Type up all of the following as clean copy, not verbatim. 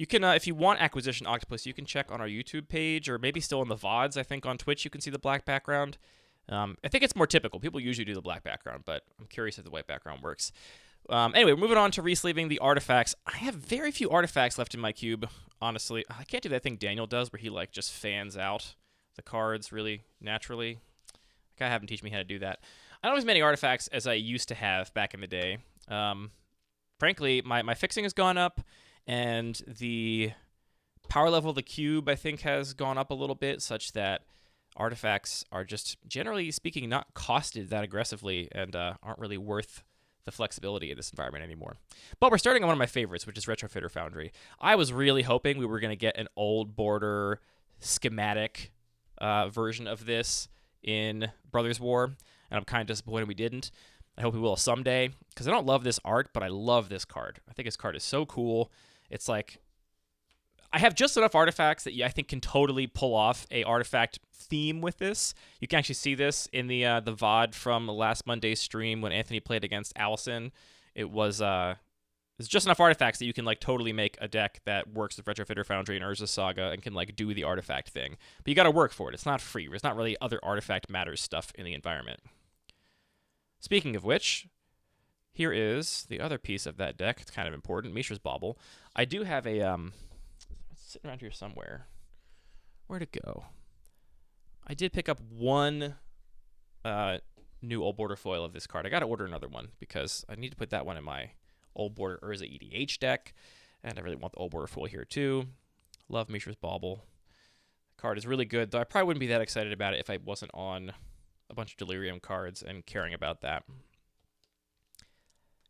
You can, if you want Acquisition Octopus, you can check on our YouTube page, or maybe still in the VODs. I think on Twitch you can see the black background. I think it's more typical. People usually do the black background, but I'm curious if the white background works. Anyway, moving on to resleeving the artifacts. I have very few artifacts left in my cube, honestly. I can't do that thing Daniel does where he like just fans out the cards really naturally. Gotta have him teach me how to do that. I don't have as many artifacts as I used to have back in the day. Frankly, my fixing has gone up, and the power level of the cube, I think, has gone up a little bit, such that artifacts are just, generally speaking, not costed that aggressively and aren't really worth the flexibility in this environment anymore. But we're starting on one of my favorites, which is Retrofitter Foundry. I was really hoping we were going to get an old border schematic version of this in Brothers War, and I'm kind of disappointed we didn't. I hope we will someday, because I don't love this art, but I love this card. I think this card is so cool. It's like, I have just enough artifacts that I think can totally pull off a artifact theme with this. You can actually see this in the VOD from last Monday's stream when Anthony played against Allison. It was there's just enough artifacts that you can like totally make a deck that works with Retrofitter Foundry and Urza Saga and can like do the artifact thing. But you got to work for it. It's not free. There's not really other artifact matters stuff in the environment. Speaking of which, here is the other piece of that deck. It's kind of important. Mishra's Bauble. I do have a it's sitting around here somewhere. Where'd it go? I did pick up one new old border foil of this card. I got to order another one because I need to put that one in my old border Urza EDH deck, and I really want the old border foil here too. Love Mishra's Bauble. The card is really good, though I probably wouldn't be that excited about it if I wasn't on a bunch of Delirium cards and caring about that.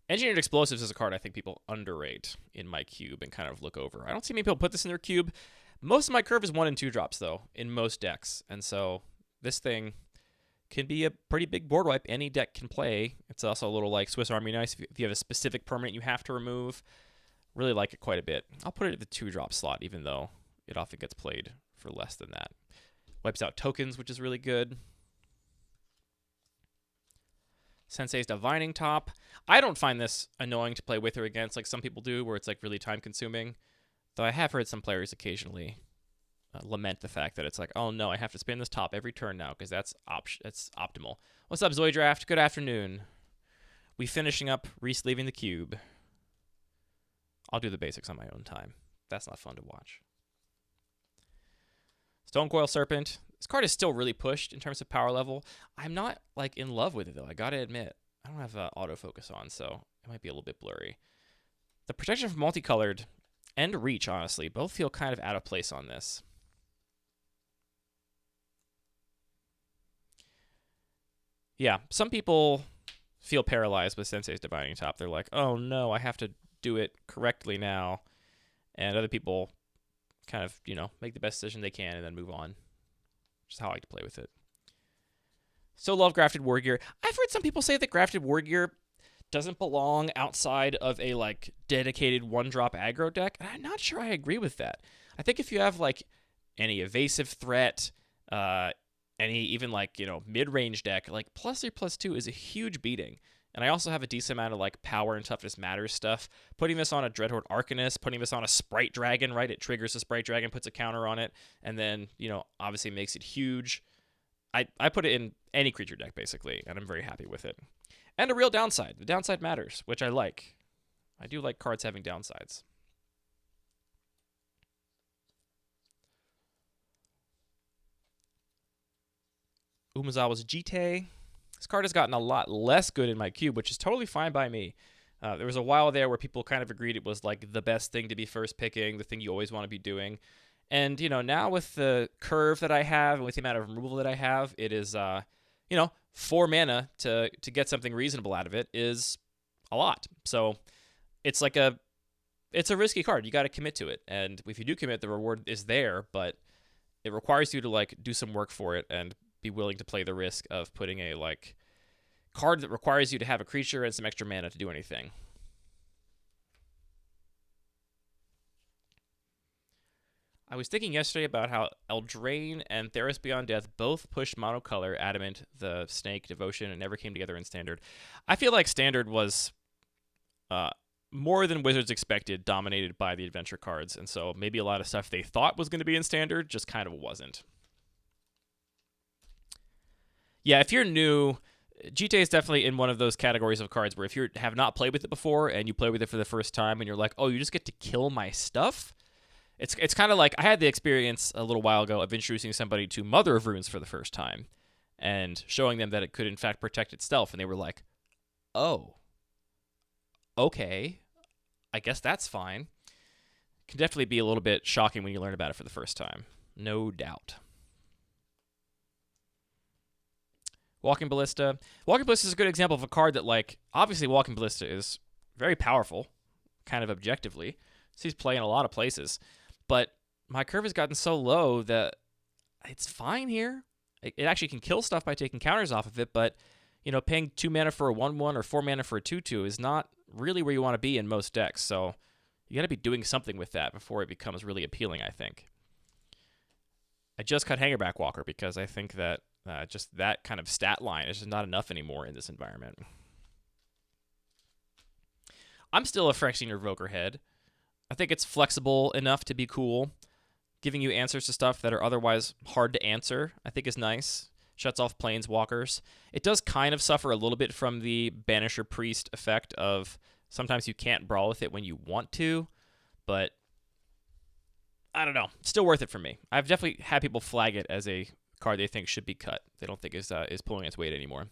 Engineered Explosives is a card I think people underrate in my cube and kind of look over. I don't see many people put this in their cube. Most of my curve is 1 and 2 drops, though, in most decks. And so this thing can be a pretty big board wipe any deck can play. It's also a little like Swiss Army Knife if you have a specific permanent you have to remove. Really like it quite a bit. I'll put it at the 2-drop slot, even though it often gets played for less than that. Wipes out tokens, which is really good. Sensei's Divining Top. I don't find this annoying to play with or against like some people do, where it's like really time consuming. Though I have heard some players occasionally lament the fact that it's like, oh no, I have to spin this top every turn now because that's optimal. What's up, Zoidraft? Good afternoon. We finishing up resleeving the cube. I'll do the basics on my own time. That's not fun to watch. Stonecoil Serpent. This card is still really pushed in terms of power level. I'm not like in love with it though. I gotta admit, I don't have autofocus on, so it might be a little bit blurry. The protection from multicolored and reach, honestly, both feel kind of out of place on this. Yeah, some people feel paralyzed with Sensei's Divining Top. They're like, oh no, I have to do it correctly now. And other people kind of, you know, make the best decision they can and then move on. Which is how I like to play with it. Still love Grafted War Gear. I've heard some people say that Grafted War Gear doesn't belong outside of a like dedicated 1-drop aggro deck, and I'm not sure I agree with that. I think if you have like any evasive threat, any even like, you know, mid-range deck, like +3/+2 is a huge beating. And I also have a decent amount of like power and toughness matters stuff. Putting this on a Dreadhorde Arcanist, putting this on a Sprite Dragon, right? It triggers a Sprite Dragon, puts a counter on it, and then, you know, obviously makes it huge. I put it in any creature deck, basically, and I'm very happy with it. And a real downside. The downside matters, which I like. I do like cards having downsides. Umezawa's Jite. This card has gotten a lot less good in my cube, which is totally fine by me. There was a while there where people kind of agreed it was like the best thing to be first picking, the thing you always want to be doing. And, you know, now with the curve that I have and with the amount of removal that I have, it is, you know, 4 mana to get something reasonable out of it is a lot. So it's like it's a risky card. You got to commit to it. And if you do commit, the reward is there, but it requires you to like do some work for it and be willing to play the risk of putting a like card that requires you to have a creature and some extra mana to do anything. I was thinking yesterday about how Eldraine and Theros Beyond Death both pushed monocolor, Adamant, the Snake, Devotion, and never came together in Standard. I feel like Standard was more than Wizards expected, dominated by the adventure cards. And so maybe a lot of stuff they thought was going to be in Standard just kind of wasn't. Yeah, if you're new, GTA is definitely in one of those categories of cards where if you have not played with it before and you play with it for the first time and you're like, oh, you just get to kill my stuff? It's kind of like I had the experience a little while ago of introducing somebody to Mother of Runes for the first time and showing them that it could in fact protect itself, and they were like, oh, okay, I guess that's fine. It can definitely be a little bit shocking when you learn about it for the first time. No doubt. Walking Ballista. Walking Ballista is a good example of a card that, like, obviously Walking Ballista is very powerful, kind of objectively. So he's playing a lot of places. But my curve has gotten so low that it's fine here. It actually can kill stuff by taking counters off of it, but, you know, paying 2 mana for a 1/1 or 4 mana for a 2/2 is not really where you want to be in most decks. So you got to be doing something with that before it becomes really appealing, I think. I just cut Hangerback Walker because I think that just that kind of stat line is just not enough anymore in this environment. I'm still a Phyrexian Revoker head. I think it's flexible enough to be cool. Giving you answers to stuff that are otherwise hard to answer, I think is nice. Shuts off Planeswalkers. It does kind of suffer a little bit from the Banisher Priest effect of sometimes you can't brawl with it when you want to, but I don't know. Still worth it for me. I've definitely had people flag it as a card they think should be cut. They don't think is pulling its weight anymore.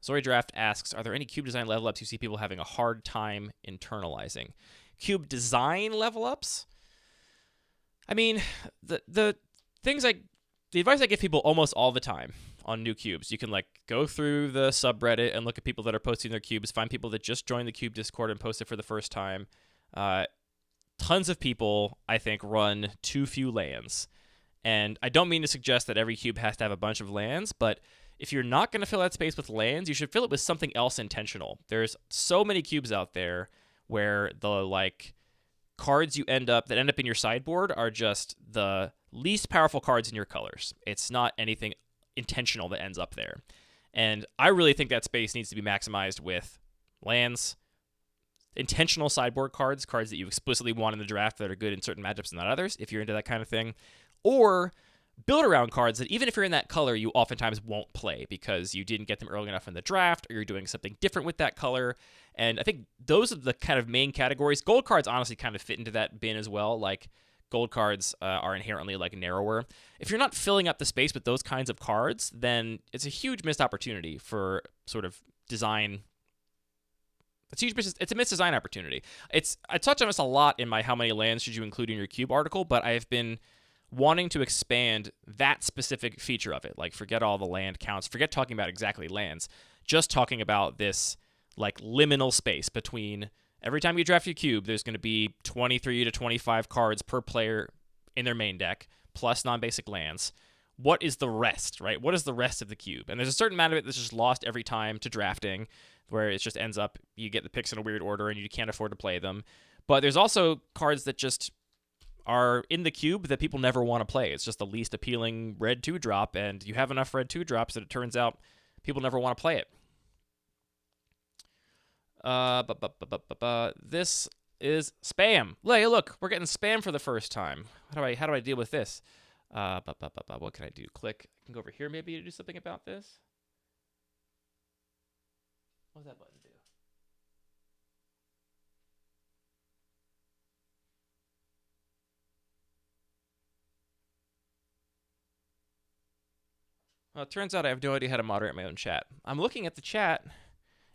Zori Draft asks, are there any cube design level ups you see people having a hard time internalizing? Cube design level ups? I mean, the things the advice I give people almost all the time on new cubes, you can like go through the subreddit and look at people that are posting their cubes, find people that just joined the cube Discord and posted for the first time. Tons of people, I think, run too few lands. And I don't mean to suggest that every cube has to have a bunch of lands, but if you're not going to fill that space with lands, you should fill it with something else intentional. There's so many cubes out there where the like cards you end up in your sideboard are just the least powerful cards in your colors. It's not anything intentional that ends up there. And I really think that space needs to be maximized with lands, intentional sideboard cards that you explicitly want in the draft that are good in certain matchups and not others, if you're into that kind of thing, or build around cards that even if you're in that color, you oftentimes won't play because you didn't get them early enough in the draft, or you're doing something different with that color. And I think those are the kind of main categories. Gold cards honestly kind of fit into that bin as well. Like gold cards are inherently like narrower. If you're not filling up the space with those kinds of cards, then it's a huge missed opportunity for sort of design. It's a missed design opportunity. I touch on this a lot in my how many lands should you include in your cube article, but I have been wanting to expand that specific feature of it. Like forget all the land counts, forget talking about exactly lands, just talking about this like liminal space between every time you draft your cube, there's going to be 23 to 25 cards per player in their main deck, plus non-basic lands. What is the rest, right? What is the rest of the cube? And there's a certain amount of it that's just lost every time to drafting, where it just ends up, you get the picks in a weird order and you can't afford to play them. But there's also cards that just are in the cube that people never want to play. It's just the least appealing red 2-drop, and you have enough red 2-drops that it turns out people never want to play it. This is spam. Hey, look, we're getting spam for the first time. How do I deal with this? What can I do? Click. I can go over here maybe to do something about this. What does that button do? Well, it turns out I have no idea how to moderate my own chat. I'm looking at the chat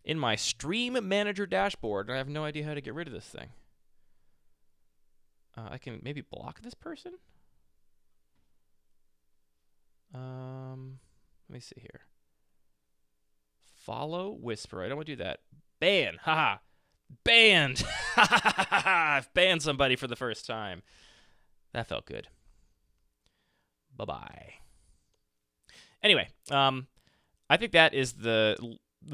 in my Stream Manager dashboard, and I have no idea how to get rid of this thing. I can maybe block this person? Let me see here. Follow Whisper. I don't want to do that. Ban. Haha. Banned. I've banned somebody for the first time. That felt good. Bye-bye. Anyway, I think that is the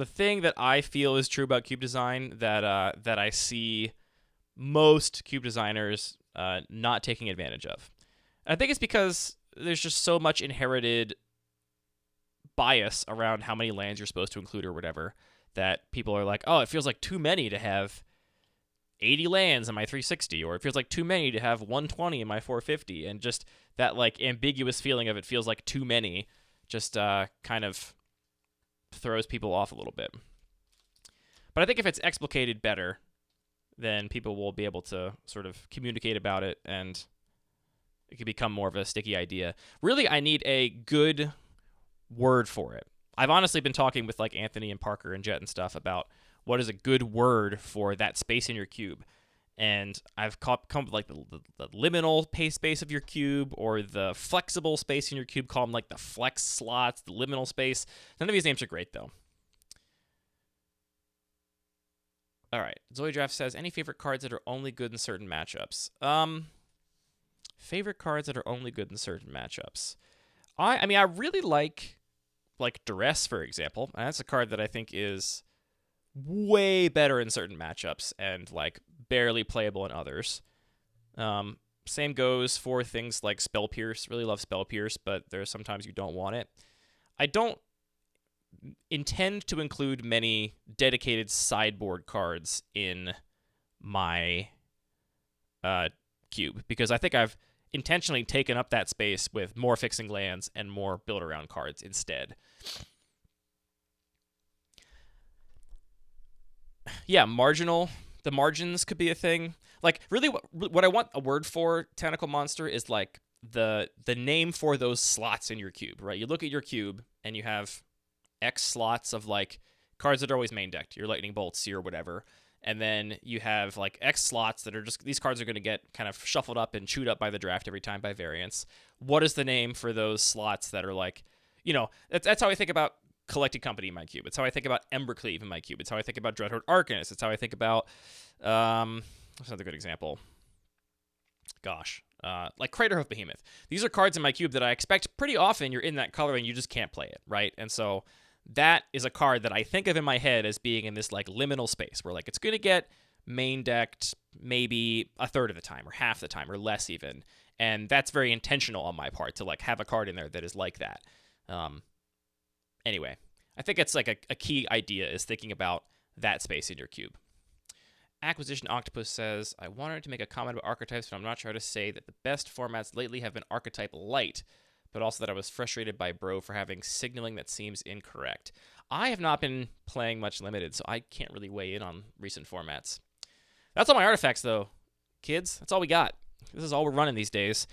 thing that I feel is true about cube design that I see most cube designers not taking advantage of. And I think it's because there's just so much inherited bias around how many lands you're supposed to include or whatever that people are like, oh, it feels like too many to have 80 lands in my 360, or it feels like too many to have 120 in my 450, and just that like ambiguous feeling of it feels like too many just kind of throws people off a little bit. But I think if it's explicated better, then people will be able to sort of communicate about it, and it could become more of a sticky idea. Really, I need a good word for it. I've honestly been talking with like Anthony and Parker and Jet and stuff about what is a good word for that space in your cube. And I've come up with like the liminal space of your cube, or the flexible space in your cube. Call them like the flex slots, the liminal space. None of these names are great though. All right, Zoe Draft says, any favorite cards that are only good in certain matchups? Favorite cards that are only good in certain matchups. I mean, I really like Duress, for example. And that's a card that I think is way better in certain matchups and like barely playable in others. Same goes for things like Spell Pierce. Really love Spell Pierce, but there's sometimes you don't want it. I don't intend to include many dedicated sideboard cards in my cube, because I think I've intentionally taken up that space with more fixing lands and more build around cards instead. Yeah, marginal. The margins could be a thing. Like, really, what I want a word for, Tentacle Monster, is like the name for those slots in your cube, right? You look at your cube and you have X slots of like cards that are always main decked, your Lightning Bolts, or whatever. And then you have like X slots that are just, these cards are going to get kind of shuffled up and chewed up by the draft every time by variance. What is the name for those slots that are like, you know, that's how I think about Collected Company in my cube. It's how I think about Embercleave in my cube. It's how I think about Dreadhorde Arcanist. It's how I think about, what's another good example? Gosh, like Craterhoof Behemoth. These are cards in my cube that I expect pretty often you're in that color and you just can't play it, right? And so that is a card that I think of in my head as being in this like liminal space where like it's going to get main decked maybe a third of the time or half the time or less even. And that's very intentional on my part to like have a card in there that is like that. Anyway, I think it's like a key idea is thinking about that space in your cube. Acquisition Octopus says, I wanted to make a comment about archetypes, but I'm not sure how to say that the best formats lately have been archetype light, but also that I was frustrated by Bro for having signaling that seems incorrect. I have not been playing much limited, so I can't really weigh in on recent formats. That's all my artifacts, though, kids. That's all we got. This is all we're running these days.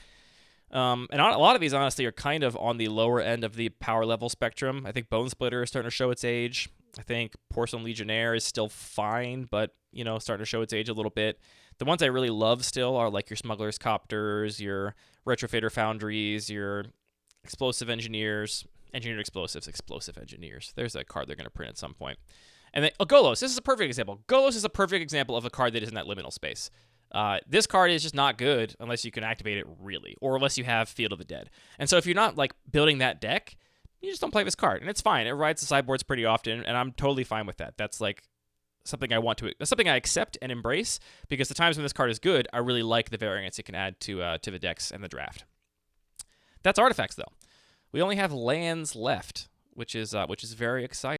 And a lot of these, honestly, are kind of on the lower end of the power level spectrum. I think Bone Splitter is starting to show its age. I think Porcelain Legionnaire is still fine, but, you know, starting to show its age a little bit. The ones I really love still are like your Smuggler's Copters, your Retrofader Foundries, your Explosive Engineers, Engineered Explosives, Explosive Engineers. There's a card they're going to print at some point. And then Golos. This is a perfect example. Golos is a perfect example of a card that is in that liminal space. This card is just not good unless you can activate it really, or unless you have Field of the Dead. And so if you're not like building that deck, you just don't play this card, and it's fine. It rides the sideboards pretty often, and I'm totally fine with that. That's like something that's something I accept and embrace, because the times when this card is good, I really like the variance it can add to the decks and the draft. That's artifacts though. We only have lands left, which is very exciting.